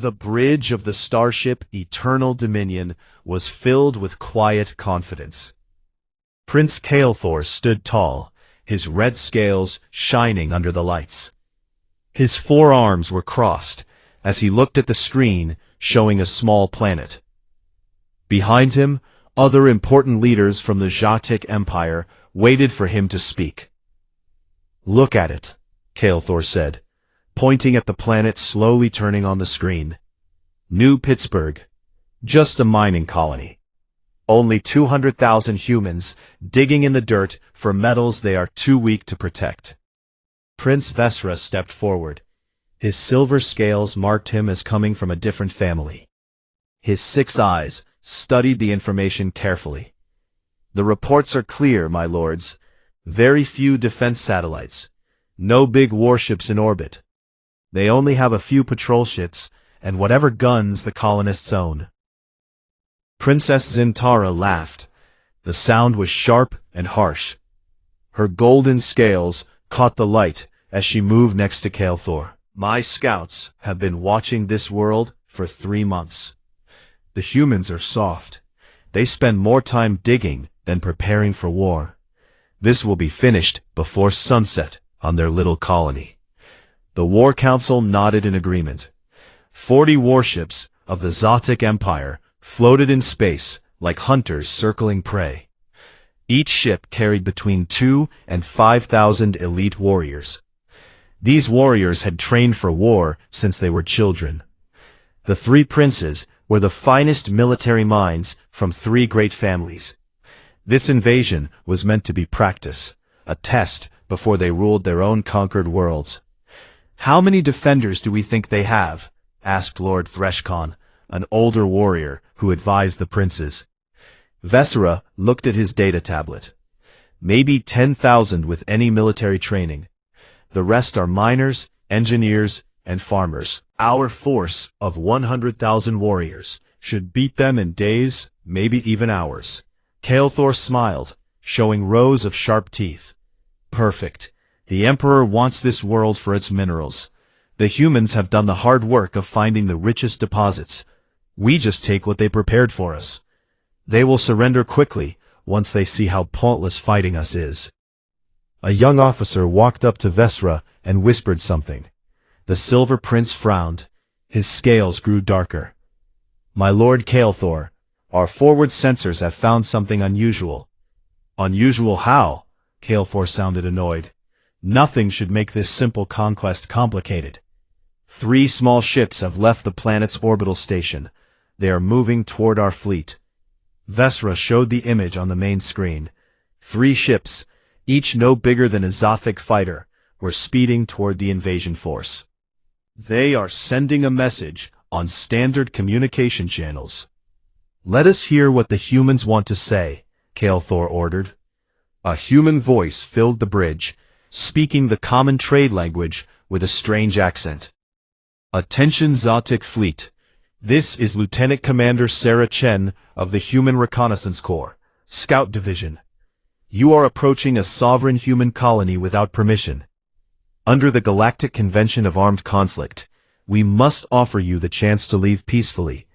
The bridge of the starship Eternal Dominion was filled with quiet confidence. Prince Kael'thor stood tall, his red scales shining under the lights. His forearms were crossed as he looked at the screen showing a small planet. Behind him, other important leaders from the Galactic Empire waited for him to speak. "Look at it," Kael'thor said, pointing at the planet slowly turning on the screen. "New Pittsburgh. Just a mining colony. Only 200,000 humans digging in the dirt for metals they are too weak to protect." Prince Vesra stepped forward. His silver scales marked him as coming from a different family. His 6 eyes studied the information carefully. "The reports are clear, my lords. Very few defense satellites. No big warships in orbit. They only have a few patrol ships and whatever guns the colonists own." Princess Zintara laughed. The sound was sharp and harsh. Her golden scales caught the light as she moved next to Kael'thor. "My scouts have been watching this world for 3 months. The humans are soft. They spend more time digging than preparing for war. This will be finished before sunset on their little colony." The War Council nodded in agreement. 40 warships of the Galactic Empire floated in space like hunters circling prey. Each ship carried between 2,000 and 5,000 elite warriors. These warriors had trained for war since they were children. The 3 princes were the finest military minds from 3 great families. This invasion was meant to be practice, a test before they ruled their own conquered worlds. "How many defenders do we think they have?" asked Lord Threshcon, an older warrior who advised the princes. Vesra looked at his data tablet. "Maybe 10,000 with any military training. The rest are miners, engineers, and farmers. Our force of 100,000 warriors should beat them in days, maybe even hours." Kael'thor smiled, showing rows of sharp teeth. "Perfect. The Emperor wants this world for its minerals. The humans have done the hard work of finding the richest deposits. We just take what they prepared for us. They will surrender quickly once they see how pointless fighting us is." A young officer walked up to Vesra and whispered something. The Silver Prince frowned. His scales grew darker. "My Lord Kael'thor, our forward sensors have found something unusual." "Unusual how?" Kael'thor sounded annoyed. "Nothing should make this simple conquest complicated. 3 small ships have left the planet's orbital station. They are moving toward our fleet." Vesra showed the image on the main screen. 3 ships, each no bigger than a Zothic fighter, were speeding toward the invasion force. "They are sending a message on standard communication channels." "Let us hear what the humans want to say," Kael'thor ordered. A human voice filled the bridge, speaking the common trade language with a strange accent. "Attention Zothic Fleet. This is Lieutenant Commander Sarah Chen of the Human Reconnaissance Corps, Scout Division. You are approaching a sovereign human colony without permission. Under the Galactic Convention of Armed Conflict, we must offer you the chance to leave peacefully.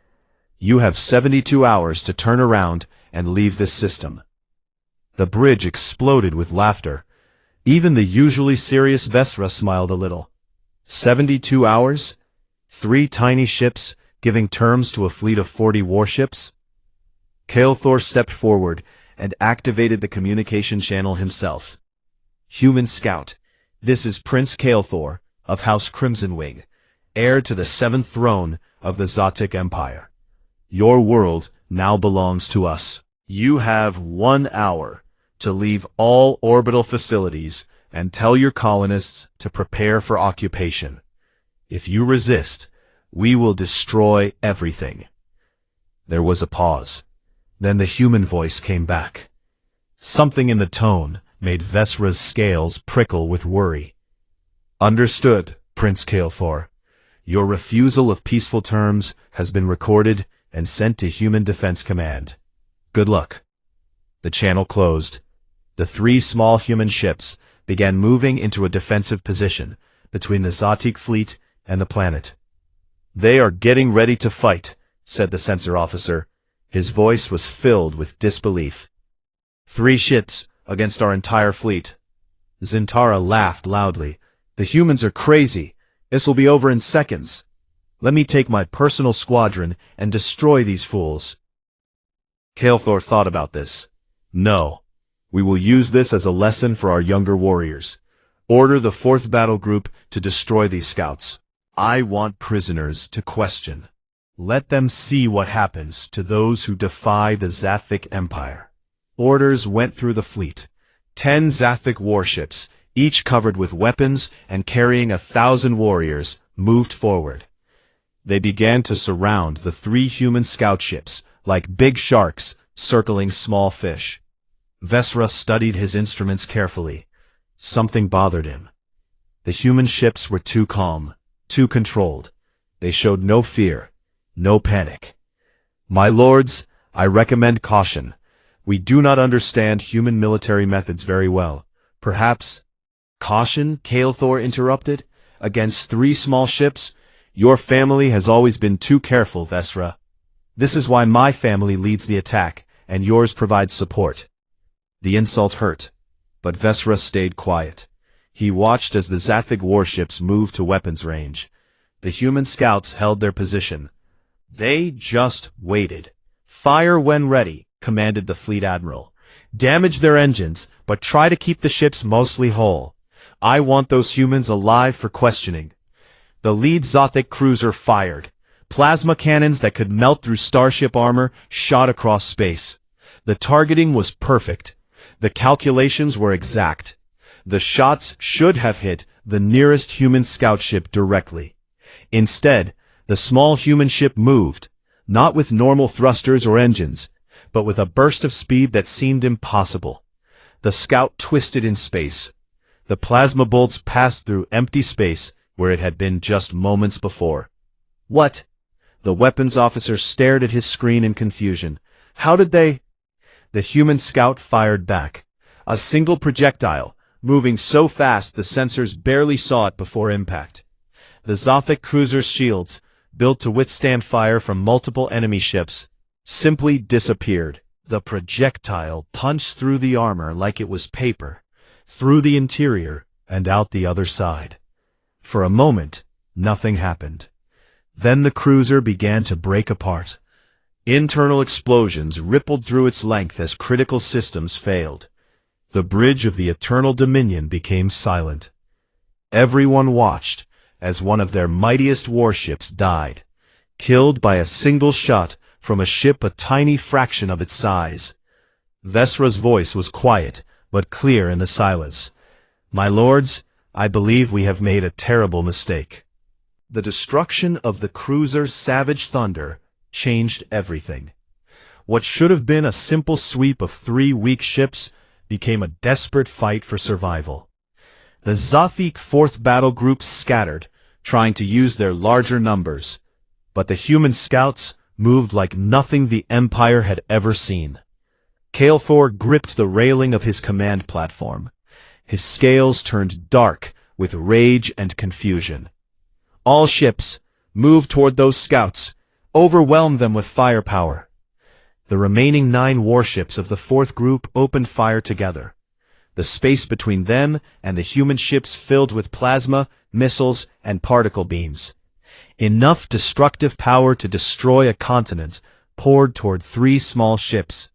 You have 72 hours to turn around and leave this system." The bridge exploded with laughter. Even the usually serious Vesra smiled a little. 72 hours? 3 tiny ships giving terms to a fleet of 40 warships? Kael'thor stepped forward and activated the communication channel himself. "Human Scout, this is Prince Kael'thor of House Crimsonwing, heir to the 7th throne of the Zothic Empire. Your world now belongs to us. You have 1 hour to leave all orbital facilities and tell your colonists to prepare for occupation. If you resist, we will destroy everything." There was a pause. Then the human voice came back. Something in the tone made Vesra's scales prickle with worry. "Understood, Prince Kael'thor. Your refusal of peaceful terms has been recorded and sent to Human Defense Command. Good luck." The channel closed. The 3 small human ships began moving into a defensive position between the Zothic fleet and the planet. "They are getting ready to fight," said the sensor officer. His voice was filled with disbelief. "3 ships against our entire fleet." Zintara laughed loudly. "The humans are crazy. This will be over in seconds. Let me take my personal squadron and destroy these fools." Kael'thor thought about this. "No. We will use this as a lesson for our younger warriors. Order the 4th battle group to destroy these scouts. I want prisoners to question. Let them see what happens to those who defy the Zathic Empire." Orders went through the fleet. 10 Zathic warships, each covered with weapons and carrying 1,000 warriors, moved forward. They began to surround the 3 human scout ships, like big sharks circling small fish. Vesra studied his instruments carefully. Something bothered him. The human ships were too calm, too controlled. They showed no fear, no panic. "My lords, I recommend caution. We do not understand human military methods very well. Perhaps—" "Caution?" Kael'thor interrupted. "Against 3 small ships? Your family has always been too careful, Vesra. This is why my family leads the attack, and yours provides support." The insult hurt, but Vesra stayed quiet. He watched as the Zathic warships moved to weapons range. The human scouts held their position. They just waited. "Fire when ready," commanded the fleet admiral. "Damage their engines, but try to keep the ships mostly whole. I want those humans alive for questioning." The lead Zathic cruiser fired. Plasma cannons that could melt through starship armor shot across space. The targeting was perfect. The calculations were exact. The shots should have hit the nearest human scout ship directly. Instead, the small human ship moved, not with normal thrusters or engines, but with a burst of speed that seemed impossible. The scout twisted in space. The plasma bolts passed through empty space where it had been just moments before. "What?" The weapons officer stared at his screen in confusion. "How did they—" The human scout fired back. A single projectile, moving so fast the sensors barely saw it before impact. The Zathic cruiser's shields, built to withstand fire from multiple enemy ships, simply disappeared. The projectile punched through the armor like it was paper, through the interior and out the other side. For a moment, nothing happened. Then the cruiser began to break apart. Internal explosions rippled through its length as critical systems failed. The bridge of the Eternal Dominion became silent. Everyone watched as one of their mightiest warships died, killed by a single shot from a ship a tiny fraction of its size. Vesra's voice was quiet, but clear in the silence. "My lords, I believe we have made a terrible mistake." The destruction of the cruiser's savage thunder changed everything. What should have been a simple sweep of 3 weak ships became a desperate fight for survival. The Zathic 4th battle group scattered, trying to use their larger numbers, but the human scouts moved like nothing the Empire had ever seen. Kael'thor gripped the railing of his command platform. His scales turned dark with rage and confusion. "All ships, move toward those scouts. Overwhelm them with firepower." The remaining 9 warships of the 4th group opened fire together. The space between them and the human ships filled with plasma, missiles, and particle beams. Enough destructive power to destroy a continent poured toward 3 small ships.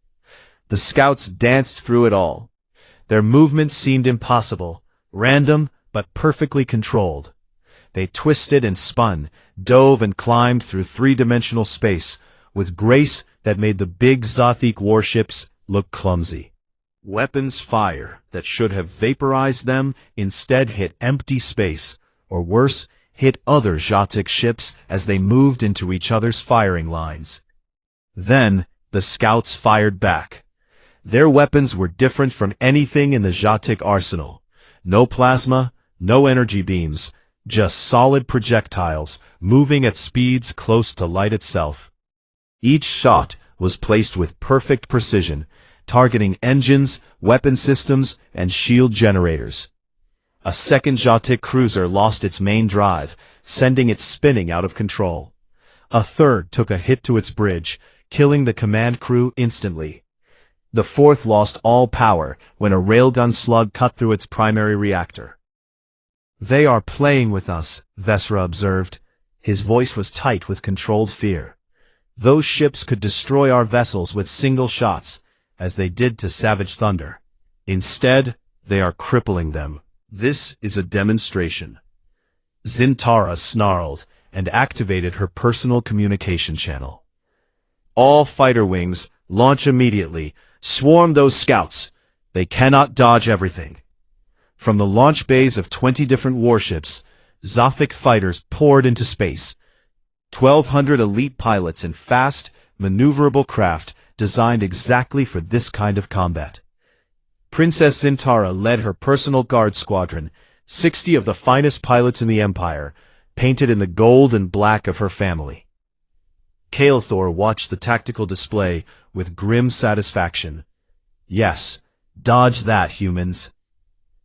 The scouts danced through it all. Their movements seemed impossible, random but perfectly controlled. They twisted and spun, dove and climbed through 3-dimensional space, with grace that made the big Zathic warships look clumsy. Weapons fire that should have vaporized them instead hit empty space, or worse, hit other Zathic ships as they moved into each other's firing lines. Then, the scouts fired back. Their weapons were different from anything in the Zathic arsenal. No plasma, no energy beams, just solid projectiles moving at speeds close to light itself. Each shot was placed with perfect precision, targeting engines, weapon systems, and shield generators. A second Zathic cruiser lost its main drive, sending it spinning out of control. A third took a hit to its bridge, killing the command crew instantly. The fourth lost all power when a railgun slug cut through its primary reactor. "They are playing with us," Vesra observed. His voice was tight with controlled fear. "Those ships could destroy our vessels with single shots, as they did to Savage Thunder. Instead, they are crippling them. This is a demonstration." Zintara snarled and activated her personal communication channel. "All fighter wings, launch immediately. Swarm those scouts. They cannot dodge everything." From the launch bays of 20 different warships, Zothic fighters poured into space. 1,200 elite pilots in fast, maneuverable craft designed exactly for this kind of combat. Princess Zintara led her personal guard squadron, 60 of the finest pilots in the Empire, painted in the gold and black of her family. Kael'thor watched the tactical display with grim satisfaction. "Yes, dodge that, humans."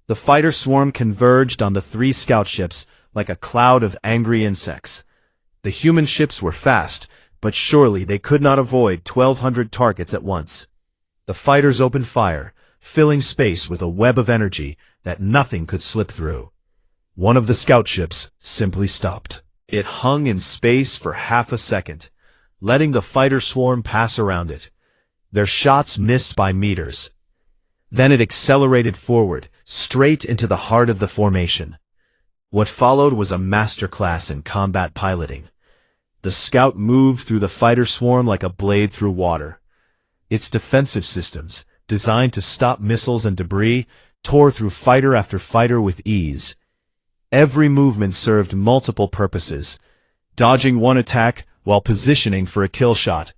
The fighter swarm converged on the 3 scout ships like a cloud of angry insects. The human ships were fast, but surely they could not avoid 1,200 targets at once. The fighters opened fire, filling space with a web of energy that nothing could slip through. One of the scout ships simply stopped. It hung in space for half a second, letting the fighter swarm pass around it. Their shots missed by meters. Then it accelerated forward, straight into the heart of the formation. What followed was a masterclass in combat piloting. The scout moved through the fighter swarm like a blade through water. Its defensive systems, designed to stop missiles and debris, tore through fighter after fighter with ease. Every movement served multiple purposes: dodging one attack while positioning for a kill shot,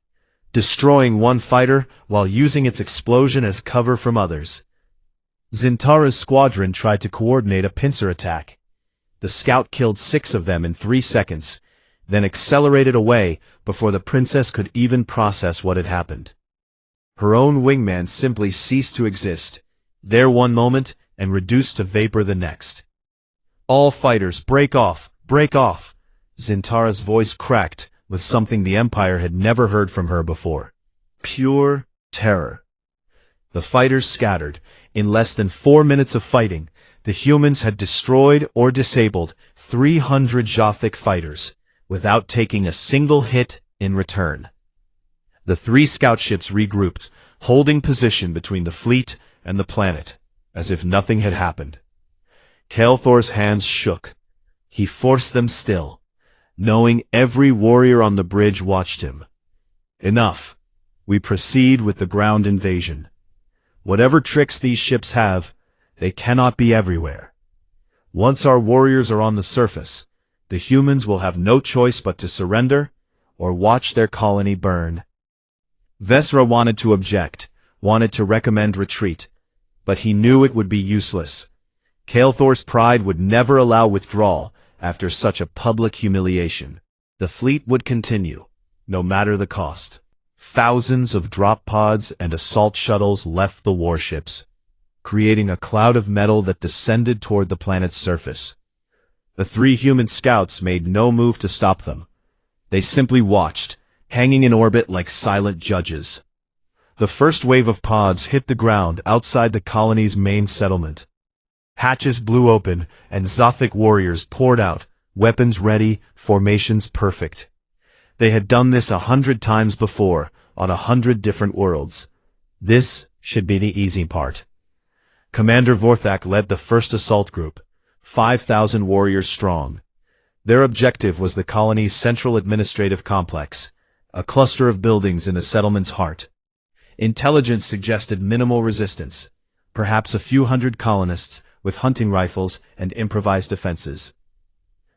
destroying one fighter while using its explosion as cover from others. Zintara's squadron tried to coordinate a pincer attack. The scout killed 6 of them in 3 seconds, then accelerated away before the princess could even process what had happened. Her own wingman simply ceased to exist, there one moment and reduced to vapor the next. "All fighters, break off! Break off!" Zintara's voice cracked with something the Empire had never heard from her before. Pure terror. The fighters scattered. In less than 4 minutes of fighting, the humans had destroyed or disabled 300 Zothic fighters, without taking a single hit in return. The 3 scout ships regrouped, holding position between the fleet and the planet, as if nothing had happened. Kael'thor's hands shook. He forced them still, knowing every warrior on the bridge watched him. "Enough. We proceed with the ground invasion. Whatever tricks these ships have, they cannot be everywhere. Once our warriors are on the surface, the humans will have no choice but to surrender or watch their colony burn." Vesra wanted to object, wanted to recommend retreat, but he knew it would be useless. Kael'thor's pride would never allow withdrawal after such a public humiliation. The fleet would continue, no matter the cost. Thousands of drop pods and assault shuttles left the warships, creating a cloud of metal that descended toward the planet's surface. The 3 human scouts made no move to stop them. They simply watched, hanging in orbit like silent judges. The first wave of pods hit the ground outside the colony's main settlement. Hatches blew open, and Zothic warriors poured out, weapons ready, formations perfect. They had done this 100 times before, on 100 different worlds. This should be the easy part. Commander Vorthak led the first assault group, 5,000 warriors strong. Their objective was the colony's central administrative complex, a cluster of buildings in the settlement's heart. Intelligence suggested minimal resistance, perhaps a few hundred colonists with hunting rifles and improvised defenses.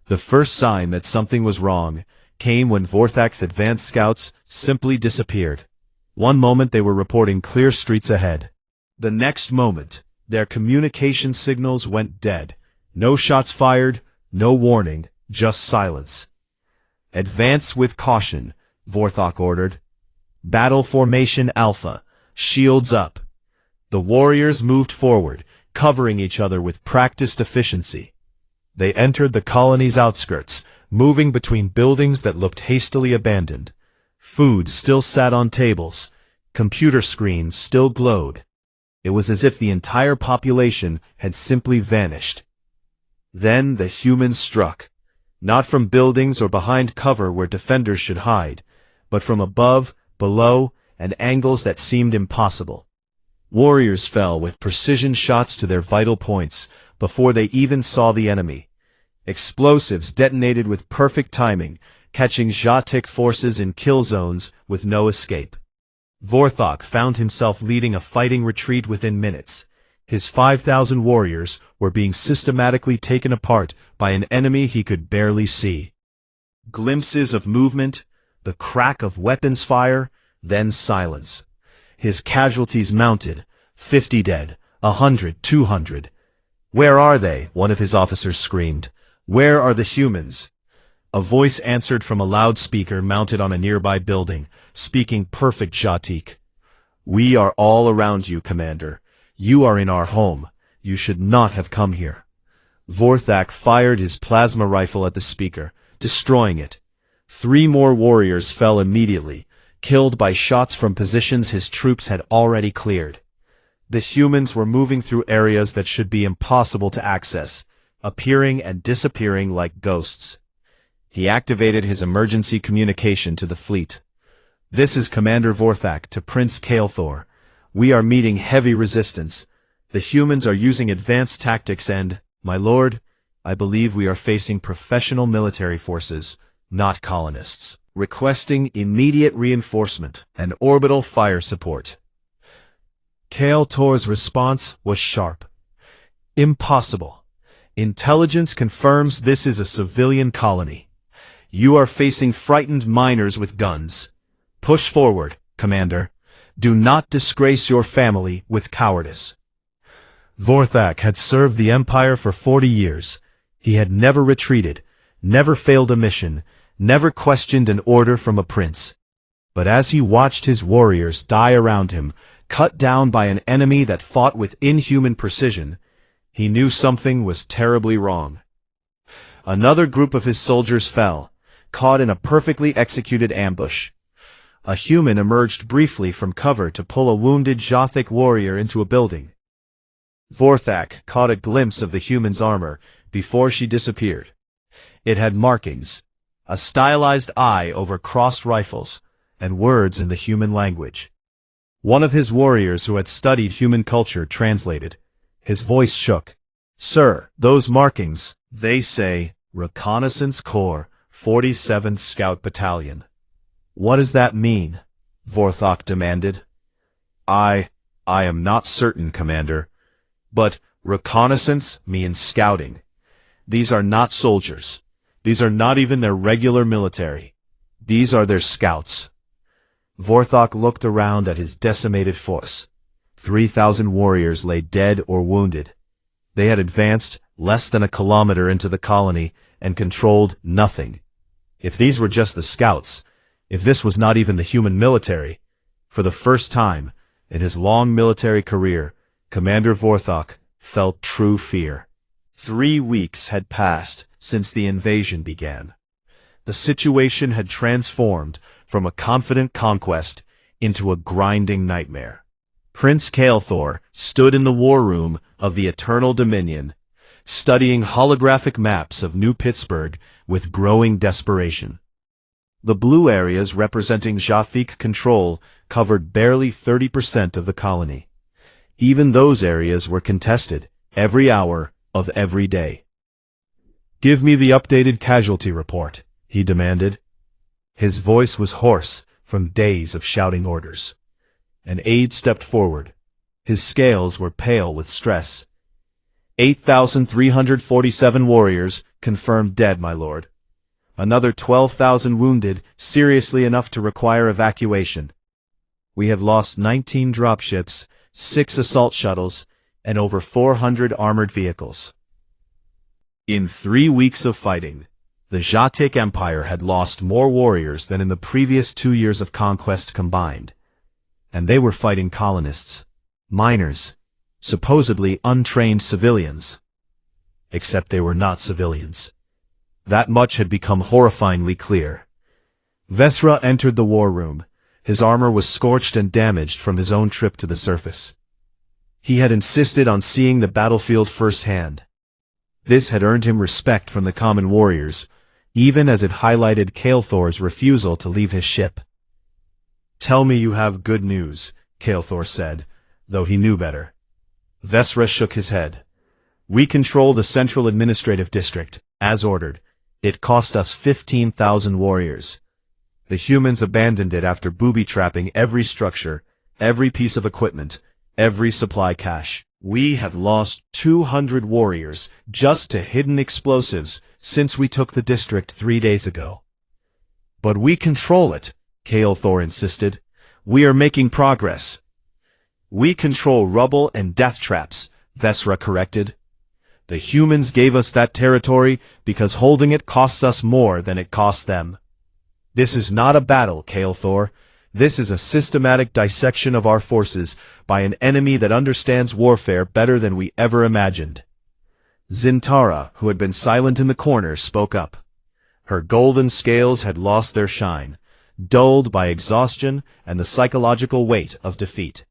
The first sign that something was wrong came when Vorthak's advanced scouts simply disappeared. One moment they were reporting clear streets ahead. The next moment, their communication signals went dead. No shots fired, no warning, just silence. "Advance with caution," Vorthak ordered. "Battle formation Alpha, shields up." The warriors moved forward, covering each other with practiced efficiency. They entered the colony's outskirts, moving between buildings that looked hastily abandoned. Food still sat on tables. Computer screens still glowed. It was as if the entire population had simply vanished. Then the humans struck. Not from buildings or behind cover where defenders should hide, but from above, below, and angles that seemed impossible. Warriors fell with precision shots to their vital points before they even saw the enemy. Explosives detonated with perfect timing, catching Jatic forces in kill zones with no escape. Vorthok found himself leading a fighting retreat within minutes. His 5,000 warriors were being systematically taken apart by an enemy he could barely see. Glimpses of movement, the crack of weapons fire, then silence. His casualties mounted, 50 dead, 100, 200. "Where are they?" one of his officers screamed. "Where are the humans?" A voice answered from a loudspeaker mounted on a nearby building, speaking perfect Jatic. "We are all around you, Commander. You are in our home. You should not have come here." Vorthok fired his plasma rifle at the speaker, destroying it. 3 more warriors fell immediately, killed by shots from positions his troops had already cleared. The humans were moving through areas that should be impossible to access, appearing and disappearing like ghosts. He activated his emergency communication to the fleet. "This is Commander Vorthok to Prince Kael'thor. We are meeting heavy resistance. The humans are using advanced tactics and, my lord, I believe we are facing professional military forces, not colonists. Requesting immediate reinforcement and orbital fire support." Kael'thor's response was sharp. "Impossible. Intelligence confirms this is a civilian colony. You are facing frightened miners with guns. Push forward, Commander. Do not disgrace your family with cowardice." Vorthok had served the Empire for 40 years. He had never retreated, never failed a mission, never questioned an order from a prince. But as he watched his warriors die around him, cut down by an enemy that fought with inhuman precision, he knew something was terribly wrong. Another group of his soldiers fell, caught in a perfectly executed ambush. A human emerged briefly from cover to pull a wounded Jatic warrior into a building. Vorthok caught a glimpse of the human's armor before she disappeared. It had markings, a stylized eye over crossed rifles, and words in the human language. One of his warriors who had studied human culture translated. His voice shook. "Sir, those markings, they say, Reconnaissance Corps, 47th Scout Battalion." "What does that mean?" Vorthok demanded. I am not certain, Commander. But reconnaissance means scouting. These are not soldiers. These are not even their regular military. These are their scouts." Vorthok looked around at his decimated force. 3,000 warriors lay dead or wounded. They had advanced less than a kilometer into the colony and controlled nothing. If these were just the scouts, if this was not even the human military, for the first time in his long military career, Commander Vorthok felt true fear. 3 weeks had passed since the invasion began. The situation had transformed from a confident conquest into a grinding nightmare. Prince Kael'thor stood in the war room of the Eternal Dominion, studying holographic maps of New Pittsburgh with growing desperation. The blue areas representing Jatic control covered barely 30% of the colony. Even those areas were contested every hour of every day. "Give me the updated casualty report," he demanded. His voice was hoarse from days of shouting orders. An aide stepped forward. His scales were pale with stress. 8,347 warriors confirmed dead, my lord. Another 12,000 wounded, seriously enough to require evacuation. We have lost 19 dropships, 6 assault shuttles, and over 400 armored vehicles. In 3 weeks of fighting, the Jatic Empire had lost more warriors than in the previous 2 years of conquest combined. And they were fighting colonists, miners, supposedly untrained civilians. except they were not civilians. That much had become horrifyingly clear. Vesra entered the war room. His armor was scorched and damaged from his own trip to the surface. He had insisted on seeing the battlefield firsthand. This had earned him respect from the common warriors, even as it highlighted Kael'thor's refusal to leave his ship. "Tell me you have good news," Kael'thor said, though he knew better. Vesra shook his head. "We control the Central Administrative District, as ordered. It cost us 15,000 warriors. The humans abandoned it after booby-trapping every structure, every piece of equipment, every supply cache. We have lost 200 warriors just to hidden explosives since we took the district 3 days ago." "But we control it," Kael'thor insisted. "We are making progress." "We control rubble and death traps," Vesra corrected. "The humans gave us that territory because holding it costs us more than it costs them." "This is not a battle, Kael'thor. This is a systematic dissection of our forces by an enemy that understands warfare better than we ever imagined." Zintara, who had been silent in the corner, spoke up. Her golden scales had lost their shine, dulled by exhaustion and the psychological weight of defeat.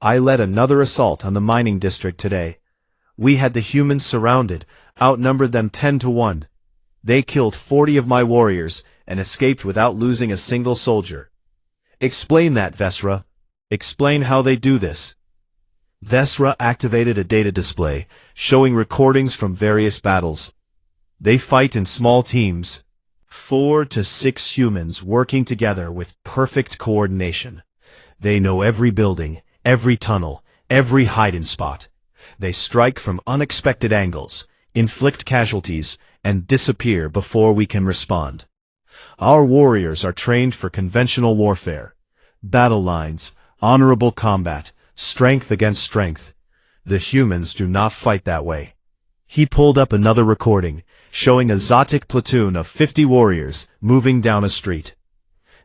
"I led another assault on the mining district today. We had the humans surrounded, outnumbered them 10 to 1. They killed 40 of my warriors and escaped without losing a single soldier." "Explain that, Vesra. Explain how they do this." Vesra activated a data display, showing recordings from various battles. "They fight in small teams, 4 to 6 humans working together with perfect coordination. They know every building, every tunnel, every hiding spot. They strike from unexpected angles, inflict casualties, and disappear before we can respond. Our warriors are trained for conventional warfare, battle lines, honorable combat, strength against strength. The humans do not fight that way." He pulled up another recording, showing a Zotic platoon of 50 warriors moving down a street.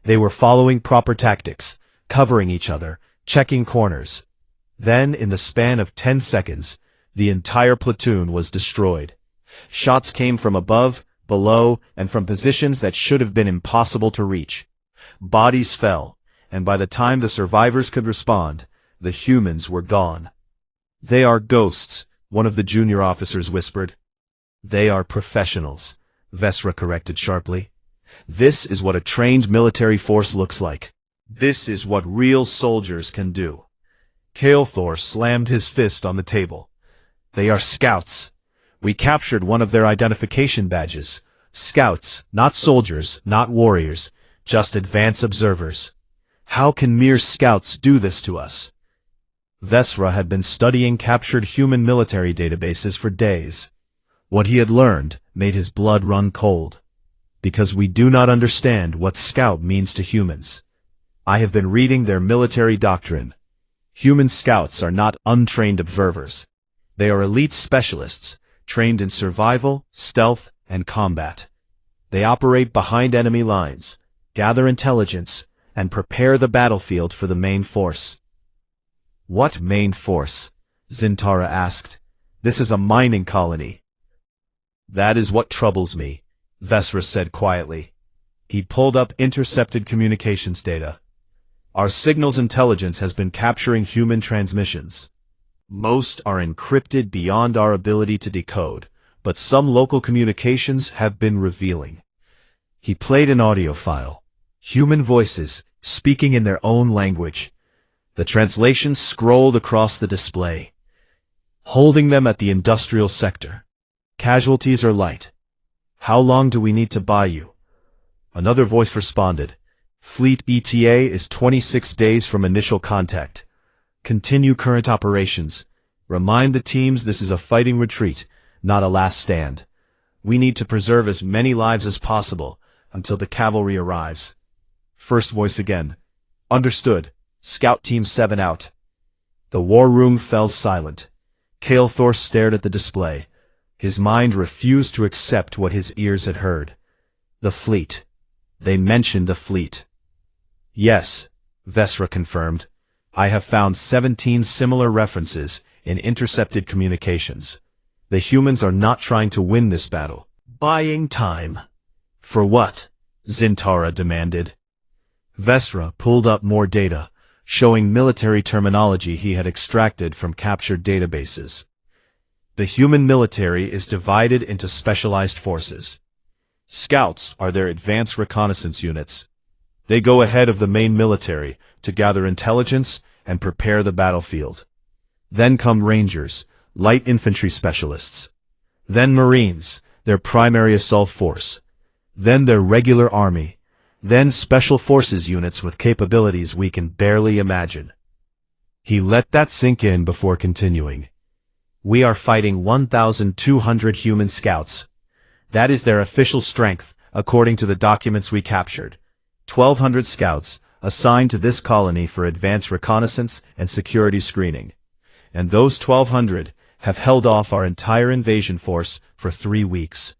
They were following proper tactics, covering each other, checking corners. Then, in the span of 10 seconds, the entire platoon was destroyed. Shots came from above, below, and from positions that should have been impossible to reach. Bodies fell, and by the time the survivors could respond, the humans were gone. "They are ghosts," one of the junior officers whispered. "They are professionals," Vesra corrected sharply. "This is what a trained military force looks like. This is what real soldiers can do." Kael'thor slammed his fist on the table. "They are scouts. We captured one of their identification badges. Scouts, not soldiers, not warriors, just advanced observers. How can mere scouts do this to us?" Vesra had been studying captured human military databases for days. What he had learned made his blood run cold. "Because we do not understand what scout means to humans. I have been reading their military doctrine. Human scouts are not untrained observers. They are elite specialists, trained in survival, stealth, and combat. They operate behind enemy lines, gather intelligence, and prepare the battlefield for the main force." "What main force?" Zintara asked. "This is a mining colony." "That is what troubles me," Vesra said quietly. He pulled up intercepted communications data. "Our signals intelligence has been capturing human transmissions. Most are encrypted beyond our ability to decode, but some local communications have been revealing." He played an audio file. Human voices, speaking in their own language. The translation scrolled across the display. "Holding them at the industrial sector. Casualties are light. How long do we need to buy you?" Another voice responded. "Fleet ETA is 26 days from initial contact. Continue current operations. Remind the teams this is a fighting retreat, not a last stand. We need to preserve as many lives as possible until the cavalry arrives." First voice again. "Understood. Scout Team 7 out." The war room fell silent. Kael'thor stared at the display. His mind refused to accept what his ears had heard. The fleet. They mentioned the fleet. "Yes," Vesra confirmed. "I have found 17 similar references in intercepted communications. The humans are not trying to win this battle. Buying time. For what? Zintara demanded. Vesra pulled up more data, showing military terminology he had extracted from captured databases. The human military is divided into specialized forces. Scouts are their advanced reconnaissance units. They go ahead of the main military to gather intelligence and prepare the battlefield. Then come Rangers, light infantry specialists. Then Marines, their primary assault force. Then their regular army. Then special forces units with capabilities we can barely imagine. He let that sink in before continuing. We are fighting 1,200 human scouts. That is their official strength, according to the documents we captured. 1,200 scouts assigned to this colony for advanced reconnaissance and security screening. And those 1,200 have held off our entire invasion force for 3 weeks.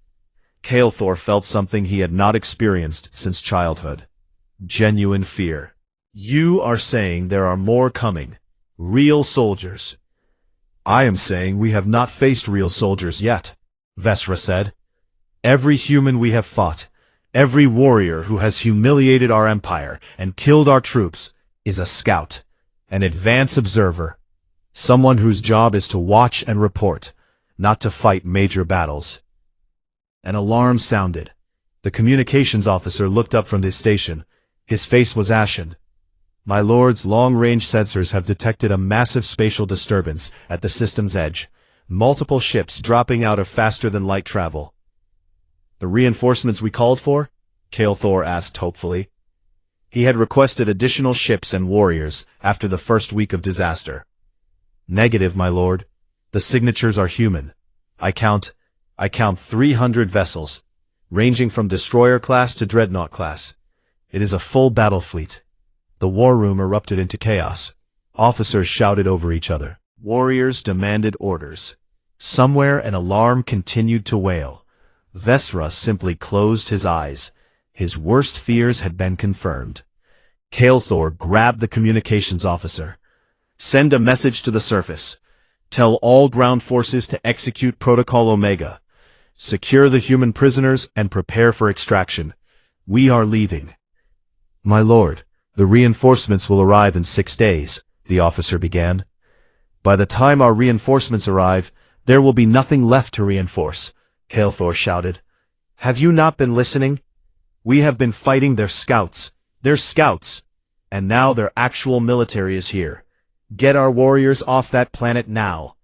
Kael'thor felt something he had not experienced since childhood. Genuine fear. You are saying there are more coming. Real soldiers. I am saying we have not faced real soldiers yet, Vesra said. Every human we have fought, every warrior who has humiliated our empire and killed our troops, is a scout, an advance observer, someone whose job is to watch and report, not to fight major battles. An alarm sounded. The communications officer looked up from his station. His face was ashen. My lord's long-range sensors have detected a massive spatial disturbance at the system's edge, multiple ships dropping out of faster-than-light travel. The reinforcements we called for? Kael'thor asked hopefully. He had requested additional ships and warriors after the first week of disaster. Negative, my lord. The signatures are human. I count 300 vessels, ranging from destroyer class to dreadnought class. It is a full battle fleet. The war room erupted into chaos. Officers shouted over each other. Warriors demanded orders. Somewhere an alarm continued to wail. Vesra simply closed his eyes. His worst fears had been confirmed. Kael'thor grabbed the communications officer. Send a message to the surface. Tell all ground forces to execute Protocol Omega. Secure the human prisoners and prepare for extraction. We are leaving. My lord, the reinforcements will arrive in 6 days, the officer began. By the time our reinforcements arrive, there will be nothing left to reinforce, Kael'thor shouted. Have you not been listening? We have been fighting their scouts, and now their actual military is here. Get our warriors off that planet now.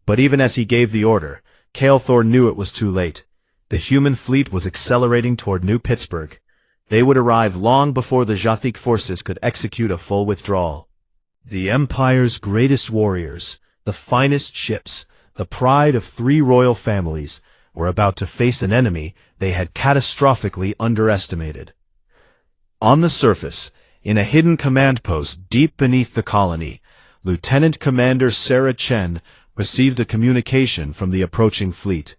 But even as he gave the order, Kael'thor knew it was too late. The human fleet was accelerating toward New Pittsburgh. They would arrive long before the Jathic forces could execute a full withdrawal. The Empire's greatest warriors, the finest ships, the pride of 3 royal families, were about to face an enemy they had catastrophically underestimated. On the surface, in a hidden command post deep beneath the colony, Lieutenant Commander Sarah Chen received a communication from the approaching fleet.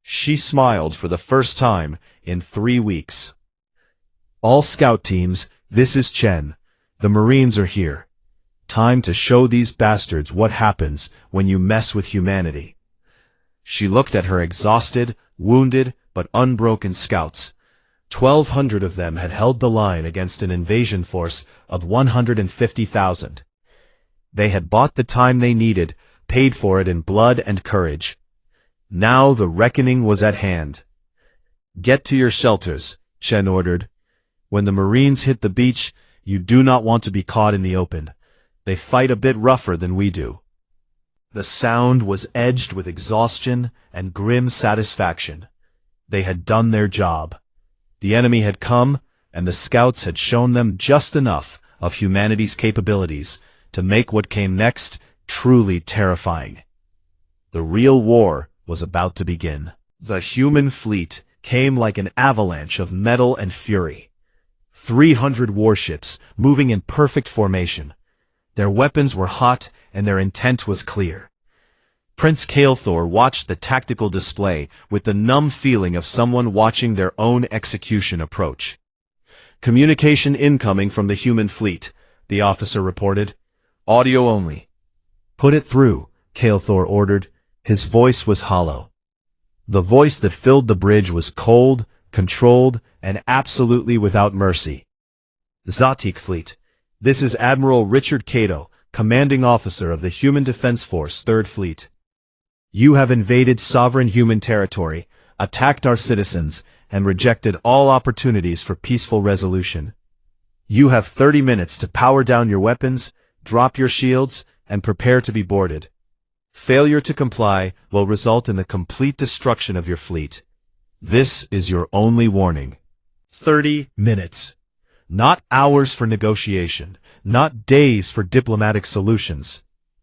She smiled for the first time in 3 weeks. All scout teams, this is Chen. The Marines are here. Time to show these bastards what happens when you mess with humanity. She looked at her exhausted, wounded, but unbroken scouts. 1,200 of them had held the line against an invasion force of 150,000. They had bought the time they needed, paid for it in blood and courage. Now the reckoning was at hand. Get to your shelters, Chen ordered. When the Marines hit the beach, you do not want to be caught in the open. They fight a bit rougher than we do. The sound was edged with exhaustion and grim satisfaction. They had done their job. The enemy had come, and the scouts had shown them just enough of humanity's capabilities to make what came next truly terrifying. The real war was about to begin. The human fleet came like an avalanche of metal and fury. 300 warships moving in perfect formation. Their weapons were hot and their intent was clear. Prince Kael'thor watched the tactical display with the numb feeling of someone watching their own execution approach. Communication incoming from the human fleet, the officer reported. Audio only. Put it through, Kael'thor ordered, His voice was hollow. The voice that filled the bridge was cold, controlled, and absolutely without mercy. Zatik Fleet. This is Admiral Richard Cato, commanding officer of the Human Defense Force 3rd Fleet. You have invaded sovereign human territory, attacked our citizens, and rejected all opportunities for peaceful resolution. You have 30 minutes to power down your weapons, drop your shields, and prepare to be boarded. Failure to comply will result in the complete destruction of your fleet. This is your only warning. 30 minutes. Not hours for negotiation, not days for diplomatic solutions.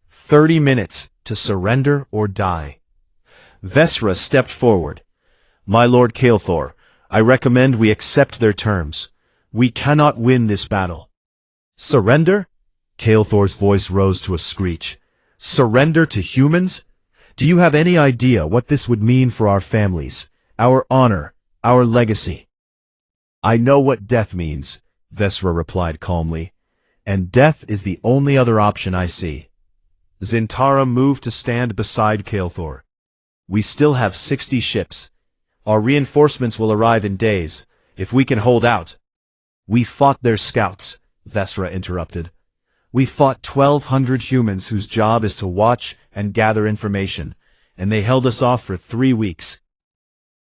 30 minutes to surrender or die. Vesra stepped forward. My Lord Kael'thor, I recommend we accept their terms. We cannot win this battle. Surrender? Kael'thor's voice rose to a screech. Surrender to humans? Do you have any idea what this would mean for our families, our honor, our legacy? I know what death means, Vesra replied calmly, and death is the only other option I see. Zintara moved to stand beside Kael'thor. We still have 60 ships. Our reinforcements will arrive in days, if we can hold out. We fought their scouts, Vesra interrupted. We fought 1,200 humans whose job is to watch and gather information, and they held us off for 3 weeks.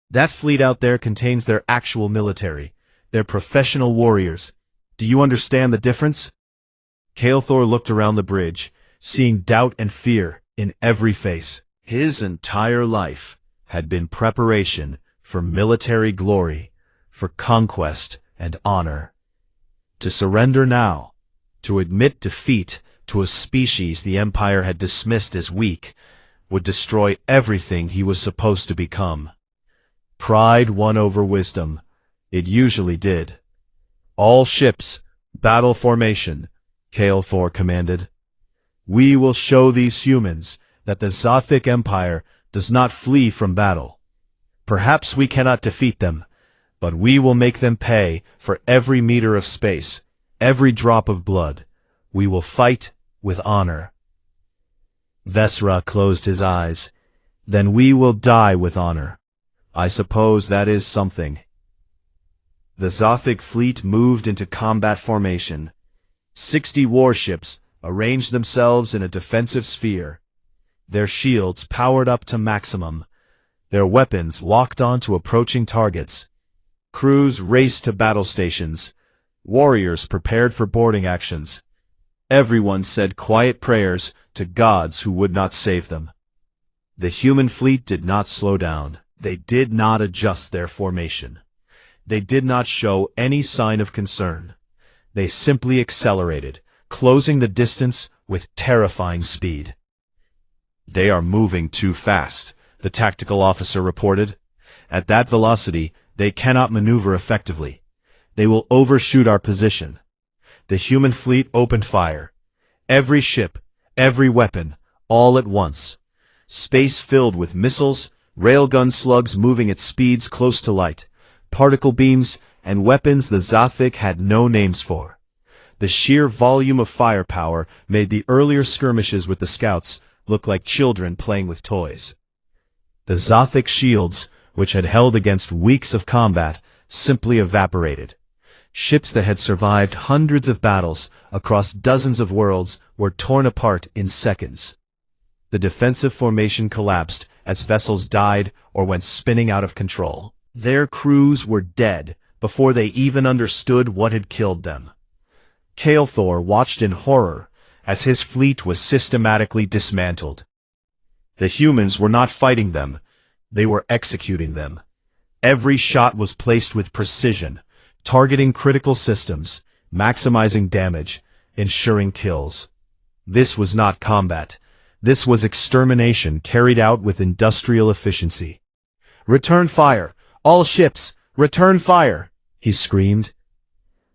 That fleet out there contains their actual military, their professional warriors. Do you understand the difference? Kael'thor looked around the bridge, seeing doubt and fear in every face. His entire life had been preparation for military glory, for conquest and honor. To surrender now, to admit defeat to a species the Empire had dismissed as weak, would destroy everything he was supposed to become. Pride won over wisdom. It usually did. All ships, battle formation, Kael'thor commanded. We will show these humans that the Zothic Empire does not flee from battle. Perhaps we cannot defeat them, but we will make them pay for every meter of space, every drop of blood. We will fight with honor. Vesra closed his eyes. Then we will die with honor. I suppose that is something. The Zothic fleet moved into combat formation. 60 warships arranged themselves in a defensive sphere. Their shields powered up to maximum. Their weapons locked onto approaching targets. Crews raced to battle stations. Warriors prepared for boarding actions. Everyone said quiet prayers to gods who would not save them. The human fleet did not slow down. They did not adjust their formation. They did not show any sign of concern. They simply accelerated, closing the distance with terrifying speed. They are moving too fast, the tactical officer reported. At that velocity, they cannot maneuver effectively. They will overshoot our position. The human fleet opened fire. Every ship, every weapon, all at once. Space filled with missiles, railgun slugs moving at speeds close to light, particle beams, and weapons the Zothic had no names for. The sheer volume of firepower made the earlier skirmishes with the scouts look like children playing with toys. The Zothic shields, which had held against weeks of combat, simply evaporated. Ships that had survived hundreds of battles across dozens of worlds were torn apart in seconds. The defensive formation collapsed as vessels died or went spinning out of control. Their crews were dead before they even understood what had killed them. Kael'thor watched in horror as his fleet was systematically dismantled. The humans were not fighting them, they were executing them. Every shot was placed with precision, targeting critical systems, maximizing damage, ensuring kills. This was not combat. This was extermination carried out with industrial efficiency. "Return fire! All ships, return fire!" he screamed.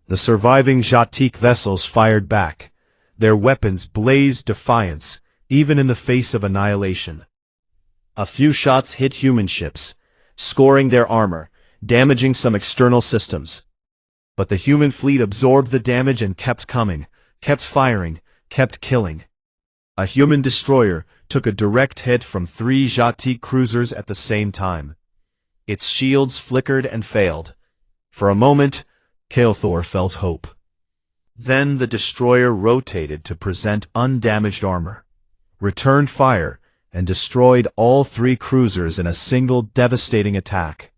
The surviving Jatik vessels fired back. Their weapons blazed defiance, even in the face of annihilation. A few shots hit human ships, scoring their armor, damaging some external systems. But the human fleet absorbed the damage and kept coming, kept firing, kept killing. A human destroyer took a direct hit from 3 Jatik cruisers at the same time. Its shields flickered and failed. For a moment, Kael'thor felt hope. Then the destroyer rotated to present undamaged armor, returned fire, and destroyed all 3 cruisers in a single devastating attack.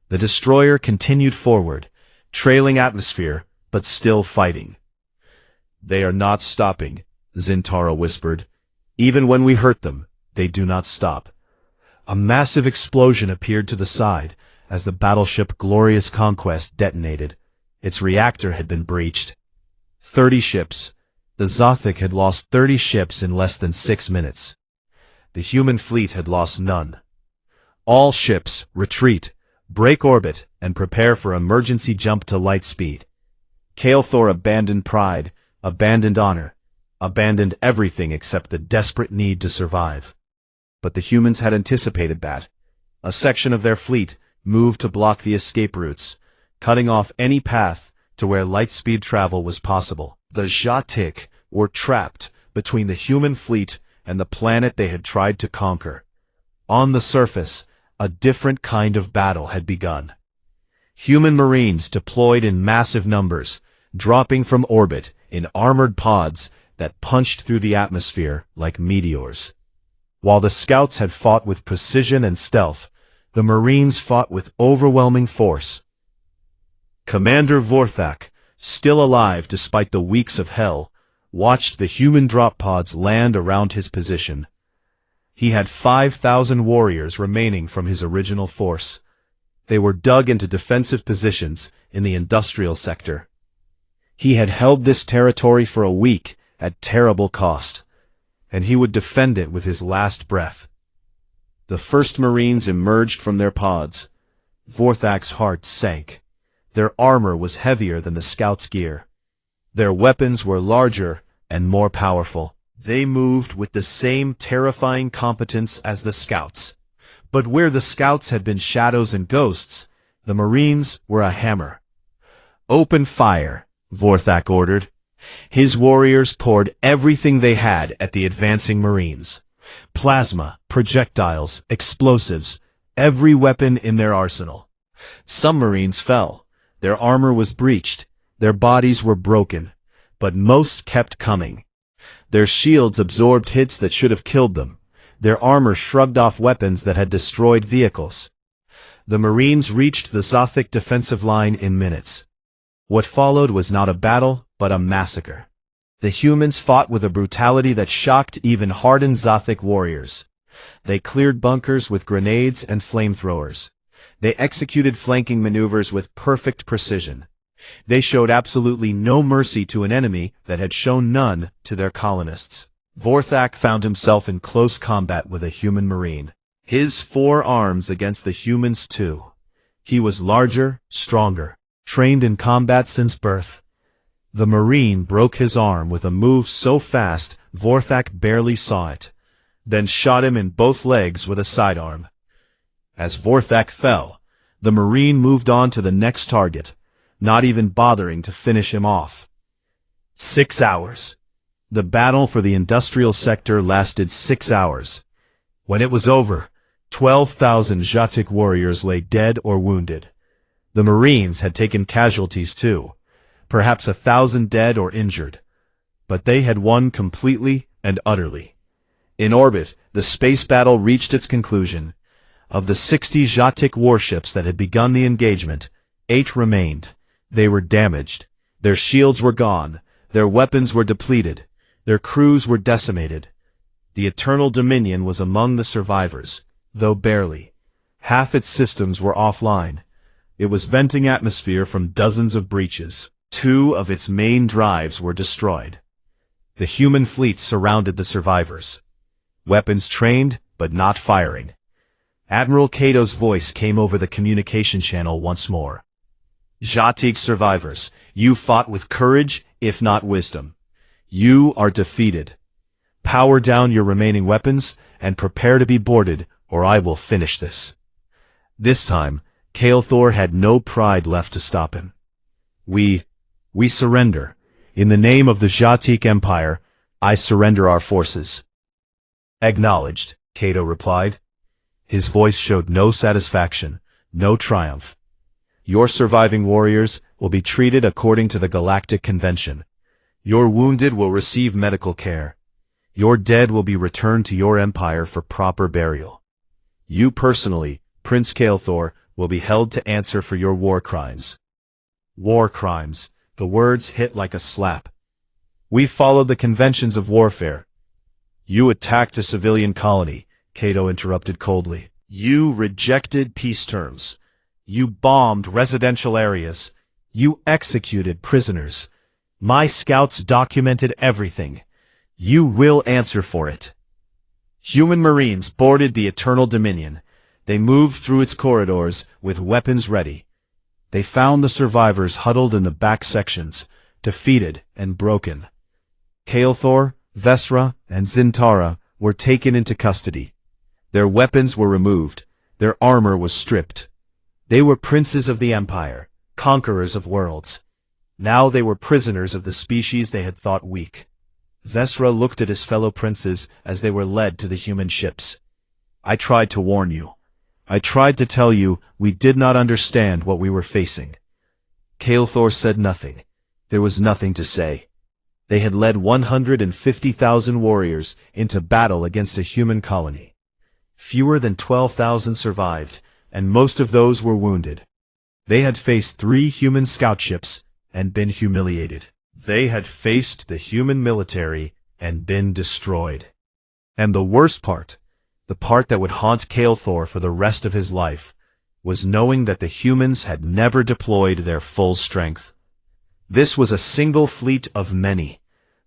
The destroyer continued forward, trailing atmosphere, but still fighting. "They are not stopping," Zintara whispered. "Even when we hurt them, they do not stop." A massive explosion appeared to the side as the battleship Glorious Conquest detonated. Its reactor had been breached. 30 ships. The Zothic had lost 30 ships in less than 6 minutes. The human fleet had lost none. "All ships, retreat, break orbit, and prepare for emergency jump to light speed." Kael'thor abandoned pride, abandoned honor, abandoned everything except the desperate need to survive. But the humans had anticipated that. A section of their fleet moved to block the escape routes, cutting off any path to where light-speed travel was possible. The Jatik were trapped between the human fleet and the planet they had tried to conquer. On the surface, a different kind of battle had begun. Human marines deployed in massive numbers, dropping from orbit in armored pods that punched through the atmosphere like meteors. While the scouts had fought with precision and stealth, the Marines fought with overwhelming force. Commander Vorthak, still alive despite the weeks of hell, watched the human drop pods land around his position. He had 5,000 warriors remaining from his original force. They were dug into defensive positions in the industrial sector. He had held this territory for a week at terrible cost, and he would defend it with his last breath. The first Marines emerged from their pods. Vorthak's heart sank. Their armor was heavier than the scouts' gear. Their weapons were larger and more powerful. They moved with the same terrifying competence as the scouts. But where the scouts had been shadows and ghosts, the Marines were a hammer. "Open fire," Vorthak ordered. His warriors poured everything they had at the advancing Marines. Plasma, projectiles, explosives, every weapon in their arsenal. Some Marines fell. Their armor was breached. Their bodies were broken. But most kept coming. Their shields absorbed hits that should have killed them. Their armor shrugged off weapons that had destroyed vehicles. The Marines reached the Zothic defensive line in minutes. What followed was not a battle, but a massacre. The humans fought with a brutality that shocked even hardened Zothic warriors. They cleared bunkers with grenades and flamethrowers. They executed flanking maneuvers with perfect precision. They showed absolutely no mercy to an enemy that had shown none to their colonists. Vorthak found himself in close combat with a human marine. His 4 arms against the humans' 2. He was larger, stronger, trained in combat since birth. The Marine broke his arm with a move so fast Vorthak barely saw it, then shot him in both legs with a sidearm. As Vorthak fell, the Marine moved on to the next target, not even bothering to finish him off. 6 hours. The battle for the industrial sector lasted 6 hours. When it was over, 12,000 Jatik warriors lay dead or wounded. The Marines had taken casualties too, perhaps 1,000 dead or injured. But they had won completely and utterly. In orbit, the space battle reached its conclusion. Of the 60 Jatik warships that had begun the engagement, 8 remained. They were damaged. Their shields were gone. Their weapons were depleted. Their crews were decimated. The Eternal Dominion was among the survivors, though barely. Half its systems were offline. It was venting atmosphere from dozens of breaches. 2 of its main drives were destroyed. The human fleet surrounded the survivors. Weapons trained, but not firing. Admiral Cato's voice came over the communication channel once more. "Jatik survivors, you fought with courage, if not wisdom. You are defeated. Power down your remaining weapons, and prepare to be boarded, or I will finish this." This time, Kael'thor had no pride left to stop him. We surrender. In the name of the Jatik Empire, I surrender our forces." Acknowledged, Cato replied. His voice showed no satisfaction, no triumph. Your surviving warriors will be treated according to the Galactic Convention. Your wounded will receive medical care. Your dead will be returned to your empire for proper burial. You personally, Prince Kael'thor, will be held to answer for your war crimes. War crimes. The words hit like a slap. We followed the conventions of warfare. You attacked a civilian colony, Cato interrupted coldly. You rejected peace terms. You bombed residential areas. You executed prisoners. My scouts documented everything. You will answer for it. Human Marines boarded the Eternal Dominion. They moved through its corridors with weapons ready. They found the survivors huddled in the back sections, defeated and broken. Kael'thor, Vesra, and Zintara were taken into custody. Their weapons were removed. Their armor was stripped. They were princes of the Empire, conquerors of worlds. Now they were prisoners of the species they had thought weak. Vesra looked at his fellow princes as they were led to the human ships. I tried to warn you. I tried to tell you we did not understand what we were facing. Kael'thor said nothing. There was nothing to say. They had led 150,000 warriors into battle against a human colony. Fewer than 12,000 survived, and most of those were wounded. They had faced 3 human scout ships and been humiliated. They had faced the human military and been destroyed. And the worst part, the part that would haunt Kael'thor for the rest of his life, was knowing that the humans had never deployed their full strength. This was a single fleet of many.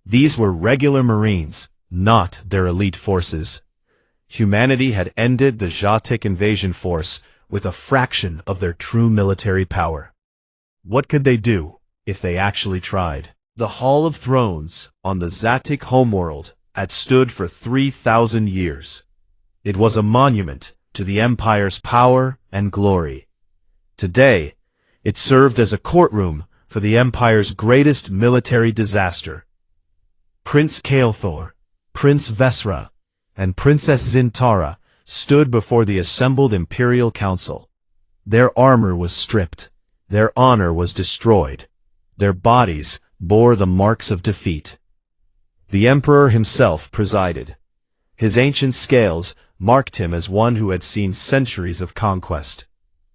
These were regular Marines, not their elite forces. Humanity had ended the Zhatik invasion force with a fraction of their true military power. What could they do if they actually tried? The Hall of Thrones on the Zhatik homeworld had stood for 3,000 years. It was a monument to the Empire's power and glory. Today, it served as a courtroom for the Empire's greatest military disaster. Prince Kael'thor, Prince Vesra, and Princess Zintara stood before the assembled Imperial Council. Their armor was stripped. Their honor was destroyed. Their bodies bore the marks of defeat. The Emperor himself presided. His ancient scales marked him as one who had seen centuries of conquest.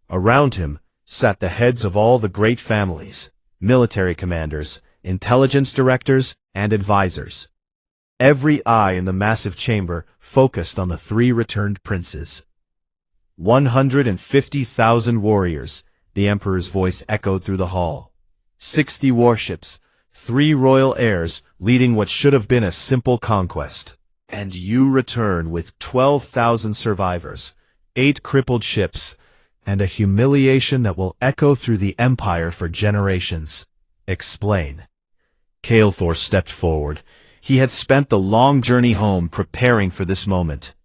Around him sat the heads of all the great families, military commanders, intelligence directors, and advisors. Every eye in the massive chamber focused on the 3 returned princes. 150,000 warriors, the Emperor's voice echoed through the hall. 60 warships, 3 royal heirs leading what should have been a simple conquest. And you return with 12,000 survivors, 8 crippled ships, and a humiliation that will echo through the Empire for generations. Explain. Kael'thor stepped forward. He had spent the long journey home preparing for this moment.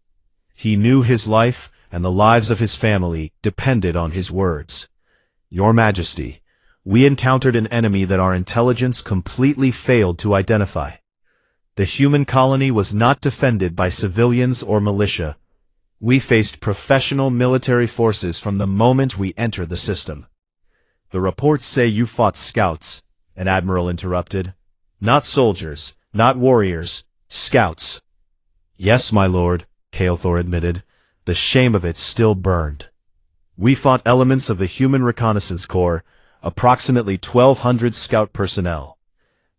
He knew his life and the lives of his family depended on his words. Your Majesty, we encountered an enemy that our intelligence completely failed to identify. The human colony was not defended by civilians or militia. We faced professional military forces from the moment we entered the system. The reports say you fought scouts, an admiral interrupted. Not soldiers, not warriors, scouts. Yes, my lord, Kael'thor admitted. The shame of it still burned. We fought elements of the Human Reconnaissance Corps, approximately 1,200 scout personnel.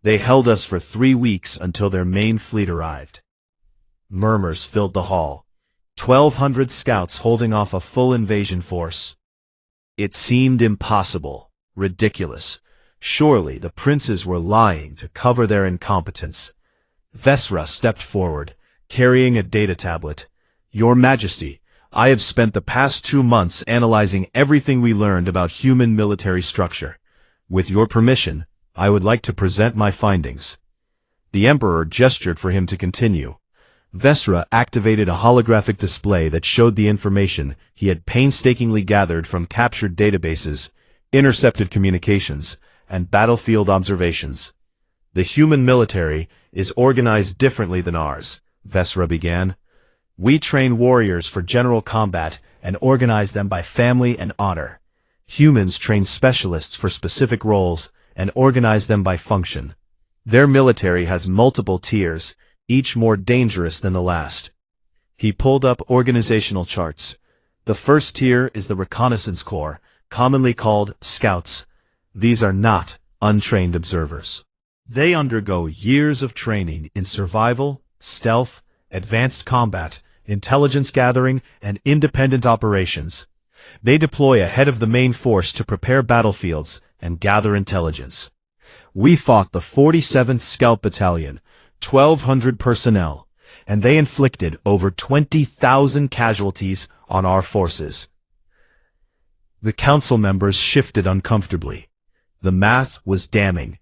They held us for 3 weeks until their main fleet arrived. Murmurs filled the hall. 1,200 scouts holding off a full invasion force. It seemed impossible, ridiculous. Surely the princes were lying to cover their incompetence. Vesra stepped forward, carrying a data tablet. Your Majesty, I have spent the past 2 months analyzing everything we learned about human military structure. With your permission, I would like to present my findings. The Emperor gestured for him to continue. Vesra activated a holographic display that showed the information he had painstakingly gathered from captured databases, intercepted communications, and battlefield observations. The human military is organized differently than ours, Vesra began. We train warriors for general combat and organize them by family and honor. Humans train specialists for specific roles and organize them by function. Their military has multiple tiers, each more dangerous than the last. He pulled up organizational charts. The first tier is the Reconnaissance Corps, commonly called Scouts. These are not untrained observers. They undergo years of training in survival, stealth, advanced combat, intelligence gathering, and independent operations. They deploy ahead of the main force to prepare battlefields and gather intelligence. We fought the 47th Scout Battalion, 1,200 personnel, and they inflicted over 20,000 casualties on our forces. The council members shifted uncomfortably. The math was damning.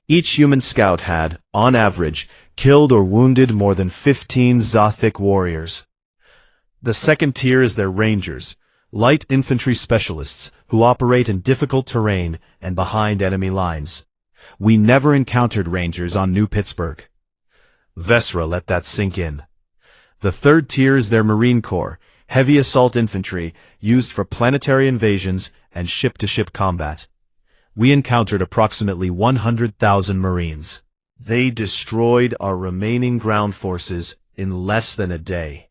Each human scout had, on average, killed or wounded more than 15 Zothic warriors. The second tier is their Rangers, light infantry specialists who operate in difficult terrain and behind enemy lines. We never encountered Rangers on New Pittsburgh. Vesra let that sink in. The third tier is their Marine Corps, heavy assault infantry used for planetary invasions and ship-to-ship combat. We encountered approximately 100,000 Marines. They destroyed our remaining ground forces in less than a day.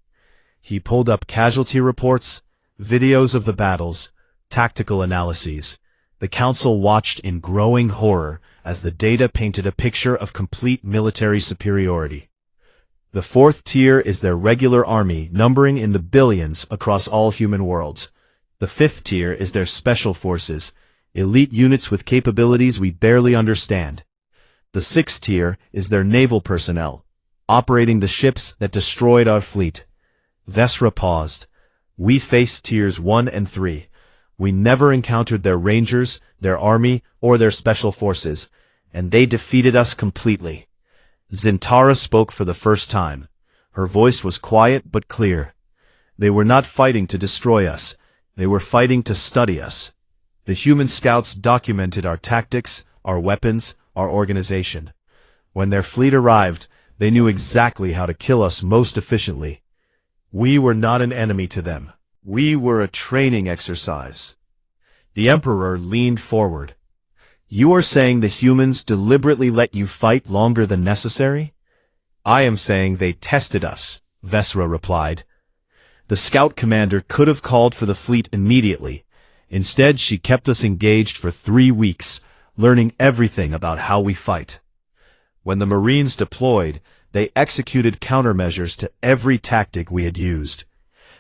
He pulled up casualty reports, videos of the battles, tactical analyses. The council watched in growing horror as the data painted a picture of complete military superiority. The fourth tier is their regular army, numbering in the billions across all human worlds. The fifth tier is their special forces, elite units with capabilities we barely understand. The sixth tier is their naval personnel, operating the ships that destroyed our fleet. Vesra paused. We faced tiers 1 and 3. We never encountered their Rangers, their army, or their special forces, and they defeated us completely. Zintara spoke for the first time. Her voice was quiet but clear. They were not fighting to destroy us. They were fighting to study us. The human scouts documented our tactics, our weapons, our organization. When their fleet arrived, they knew exactly how to kill us most efficiently. We were not an enemy to them. We were a training exercise. The Emperor leaned forward. You are saying the humans deliberately let you fight longer than necessary? I am saying they tested us, Vesra replied. The scout commander could have called for the fleet immediately. Instead, she kept us engaged for 3 weeks, learning everything about how we fight. When the Marines deployed, they executed countermeasures to every tactic we had used.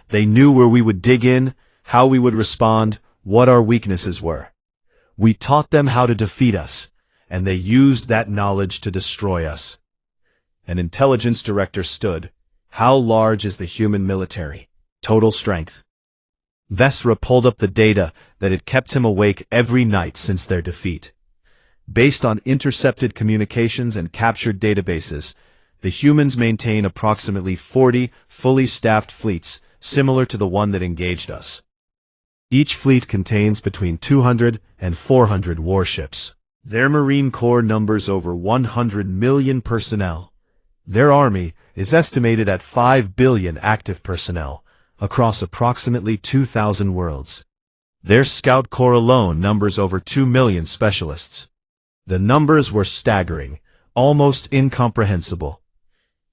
They knew where we would dig in, how we would respond, what our weaknesses were. We taught them how to defeat us, and they used that knowledge to destroy us. An intelligence director stood. How large is the human military? Total strength. Vesra pulled up the data that had kept him awake every night since their defeat. Based on intercepted communications and captured databases, the humans maintain approximately 40 fully staffed fleets, similar to the one that engaged us. Each fleet contains between 200 and 400 warships. Their Marine Corps numbers over 100 million personnel. Their army is estimated at 5 billion active personnel across approximately 2,000 worlds. Their Scout Corps alone numbers over 2 million specialists. The numbers were staggering, almost incomprehensible.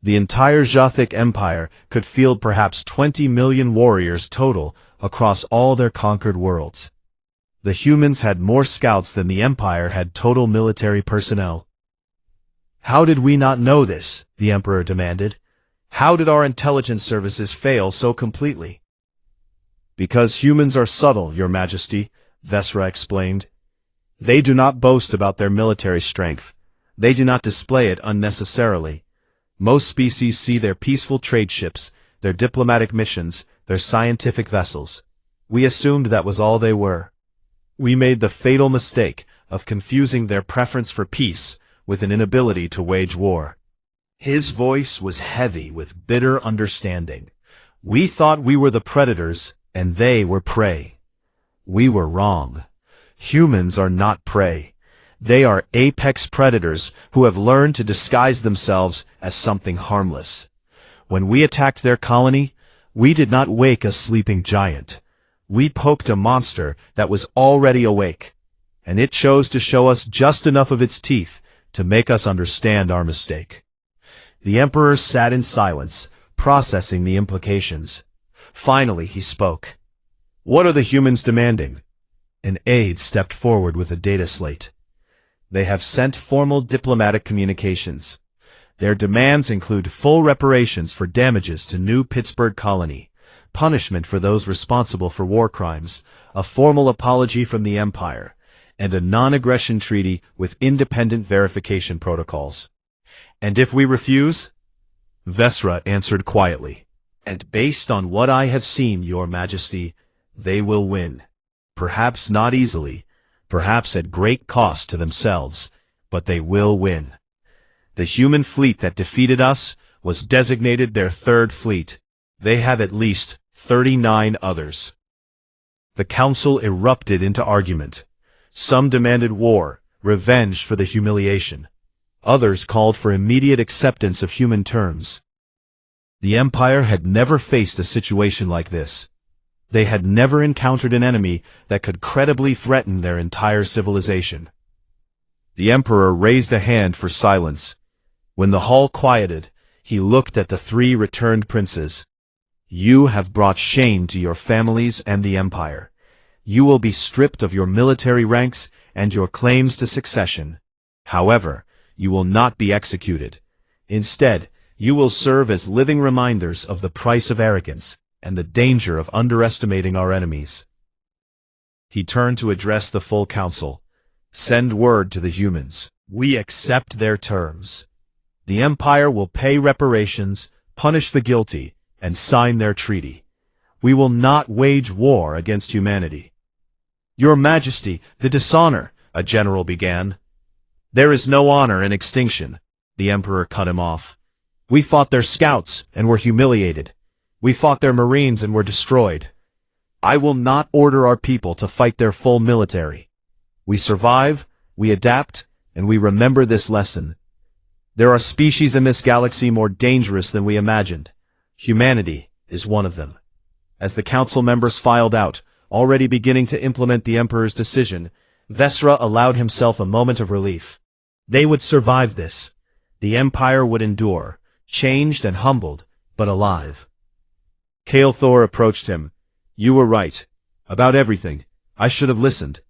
The entire Zothic Empire could field perhaps 20 million warriors total across all their conquered worlds. The humans had more scouts than the Empire had total military personnel. How did we not know this? The Emperor demanded. How did our intelligence services fail so completely? Because humans are subtle, Your Majesty, Vesra explained. They do not boast about their military strength. They do not display it unnecessarily. Most species see their peaceful trade ships, their diplomatic missions, their scientific vessels. We assumed that was all they were. We made the fatal mistake of confusing their preference for peace with an inability to wage war. His voice was heavy with bitter understanding. We thought we were the predators, and they were prey. We were wrong. Humans are not prey. They are apex predators who have learned to disguise themselves as something harmless. When we attacked their colony, we did not wake a sleeping giant. We poked a monster that was already awake, and it chose to show us just enough of its teeth to make us understand our mistake. The Emperor sat in silence, processing the implications. Finally, he spoke. "What are the humans demanding?" An aide stepped forward with a data slate. "They have sent formal diplomatic communications. Their demands include full reparations for damages to New Pittsburgh colony, punishment for those responsible for war crimes, a formal apology from the Empire, and a non-aggression treaty with independent verification protocols." "And if we refuse?" Vesra answered quietly. "And based on what I have seen, Your Majesty, they will win. Perhaps not easily, perhaps at great cost to themselves, but they will win. The human fleet that defeated us was designated their third fleet. They have at least 39 others." The council erupted into argument. Some demanded war, revenge for the humiliation. Others called for immediate acceptance of human terms. The Empire had never faced a situation like this. They had never encountered an enemy that could credibly threaten their entire civilization. The Emperor raised a hand for silence. When the hall quieted, he looked at the three returned princes. "You have brought shame to your families and the Empire. You will be stripped of your military ranks and your claims to succession. However, you will not be executed. Instead, you will serve as living reminders of the price of arrogance and the danger of underestimating our enemies." He turned to address the full council. "Send word to the humans. We accept their terms. The Empire will pay reparations, punish the guilty, and sign their treaty. We will not wage war against humanity." "Your Majesty, the dishonor," a general began. "There is no honor in extinction," the Emperor cut him off. "We fought their scouts and were humiliated. We fought their marines and were destroyed. I will not order our people to fight their full military. We survive, we adapt, and we remember this lesson. There are species in this galaxy more dangerous than we imagined. Humanity is one of them." As the council members filed out, already beginning to implement the Emperor's decision, Vesra allowed himself a moment of relief. They would survive this. The Empire would endure, changed and humbled, but alive. Kael'thor approached him. "You were right. About everything. I should have listened."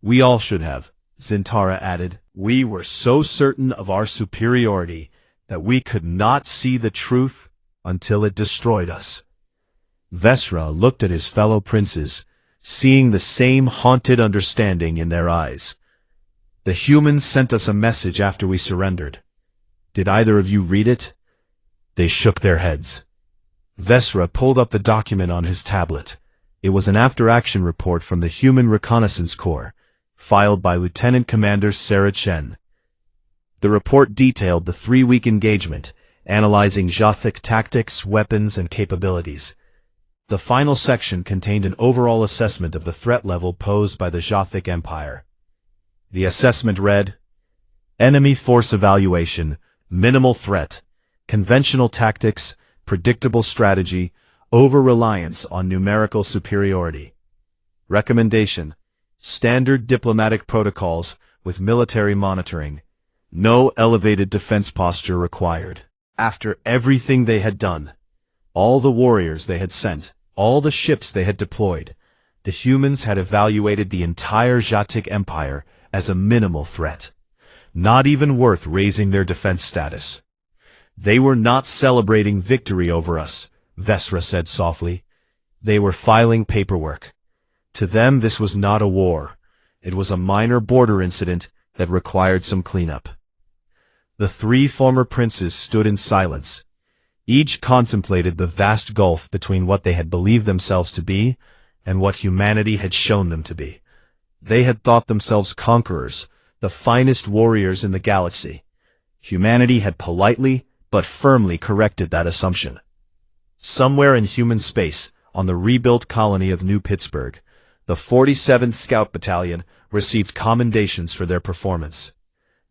"We all should have," Zintara added. "We were so certain of our superiority that we could not see the truth until it destroyed us." Vesra looked at his fellow princes, seeing the same haunted understanding in their eyes. "The humans sent us a message after we surrendered. Did either of you read it?" They shook their heads. Vesra pulled up the document on his tablet. It was an after-action report from the Human Reconnaissance Corps, filed by Lieutenant Commander Sarah Chen. The report detailed the 3-week engagement, analyzing Jothic tactics, weapons, and capabilities. The final section contained an overall assessment of the threat level posed by the Jothic Empire. The assessment read, "Enemy force evaluation, minimal threat, conventional tactics, predictable strategy, over-reliance on numerical superiority. Recommendation: standard diplomatic protocols with military monitoring. No elevated defense posture required." After everything they had done, all the warriors they had sent, all the ships they had deployed, the humans had evaluated the entire Jothic Empire as a minimal threat, not even worth raising their defense status. "They were not celebrating victory over us," Vesra said softly. "They were filing paperwork. To them this was not a war. It was a minor border incident that required some cleanup." The 3 former princes stood in silence. Each contemplated the vast gulf between what they had believed themselves to be and what humanity had shown them to be. They had thought themselves conquerors, the finest warriors in the galaxy. Humanity had politely but firmly corrected that assumption. Somewhere in human space, on the rebuilt colony of New Pittsburgh, the 47th Scout Battalion received commendations for their performance.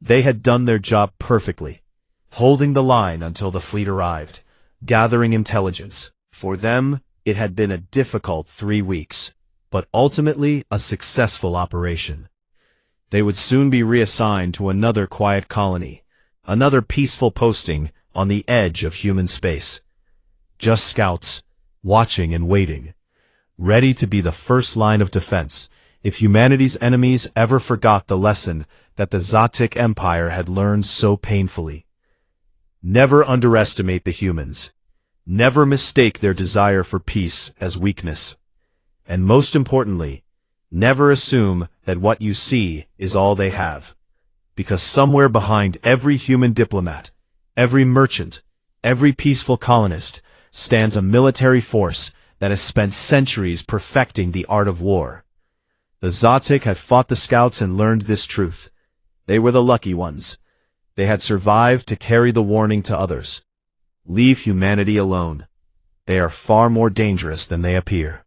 They had done their job perfectly, holding the line until the fleet arrived, gathering intelligence. For them, it had been a difficult 3 weeks, but ultimately a successful operation. They would soon be reassigned to another quiet colony, another peaceful posting on the edge of human space. Just scouts, watching and waiting, ready to be the first line of defense if humanity's enemies ever forgot the lesson that the Zatic Empire had learned so painfully. Never underestimate the humans. Never mistake their desire for peace as weakness. And most importantly, never assume that what you see is all they have. Because somewhere behind every human diplomat, every merchant, every peaceful colonist, stands a military force that has spent centuries perfecting the art of war. The Zatic had fought the scouts and learned this truth. They were the lucky ones. They had survived to carry the warning to others. Leave humanity alone. They are far more dangerous than they appear.